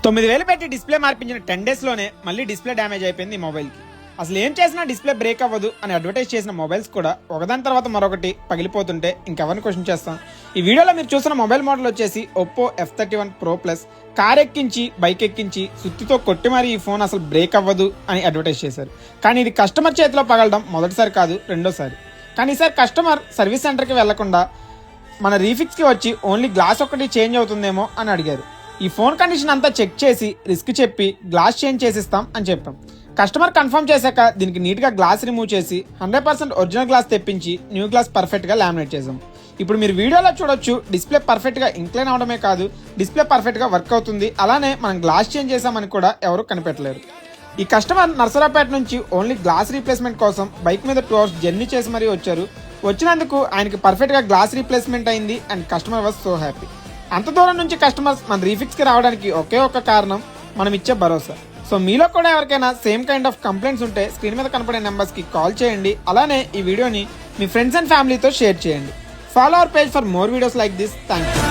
9000 పెట్టి display మార్పించిన 10 days లోనే మళ్ళీ డిస్ప్లే డ్యామేజ్ అయిపోయింది ఈ మొబైల్కి. అసలు ఏం చేసినా డిస్ప్లే బ్రేక్ అవ్వదు అని అడ్వర్టైజ్ చేసిన మొబైల్స్ కూడా ఒకదాని తర్వాత మరొకటి పగిలిపోతుంటే ఇంకెవరిని క్వశ్చన్ చేస్తాం. ఈ వీడియోలో మీరు చూసిన మొబైల్ మోడల్ వచ్చేసి Oppo F31 Pro Plus. Car ఎక్కించి బైక్ ఎక్కించి సుత్తితో కొట్టి మరి ఈ ఫోన్ అసలు బ్రేక్ అవ్వదు అని అడ్వర్టైజ్ చేశారు. కానీ ఇది కస్టమర్ చేతిలో పగలడం మొదటిసారి కాదు, రెండోసారి. కానీ ఈసారి కస్టమర్ సర్వీస్ సెంటర్కి వెళ్లకుండా మన రీఫిక్స్కి వచ్చి ఓన్లీ గ్లాస్ ఒకటి చేంజ్ అవుతుందేమో అని అడిగారు. ఈ ఫోన్ కండిషన్ అంతా చెక్ చేసి రిస్క్ చెప్పి గ్లాస్ చేంజ్ చేసిస్తాం అని చెప్పాం. కస్టమర్ కన్ఫర్మ్ చేశాక దీనికి నీట్గా గ్లాస్ రిమూవ్ చేసి 100% ఒరిజినల్ గ్లాస్ తెప్పించి న్యూ గ్లాస్ పర్ఫెక్ట్గా లామినేట్ చేసాం. ఇప్పుడు మీరు వీడియోలో చూడొచ్చు, డిస్ప్లే పర్ఫెక్ట్గా ఇంక్లైన్ అవడమే కాదు, డిస్ప్లే పర్ఫెక్ట్గా వర్క్ అవుతుంది. అలానే మనం గ్లాస్ చేంజ్ చేసామని కూడా ఎవరు కనిపెట్టలేరు. ఈ కస్టమర్ నర్సరాపేట నుంచి ఓన్లీ గ్లాస్ రీప్లేస్మెంట్ కోసం బైక్ మీద 2 hours జర్నీ చేసి మరీ వచ్చారు. వచ్చినందుకు ఆయనకి పర్ఫెక్ట్గా గ్లాస్ రీప్లేస్మెంట్ అయింది and customer was so happy. అంత దూరం నుంచి కస్టమర్స్ మన రీఫిక్స్కి రావడానికి ఒకే ఒక్క కారణం మనం ఇచ్చే భరోసా. సో మీలో కూడా ఎవరికైనా సేమ్ కైండ్ ఆఫ్ కంప్లైంట్స్ ఉంటే స్క్రీన్ మీద కనపడే నెంబర్స్కి కాల్ చేయండి. అలానే ఈ వీడియోని మీ ఫ్రెండ్స్ అండ్ ఫ్యామిలీతో షేర్ చేయండి. Follow our page for more videos like this. Thank you.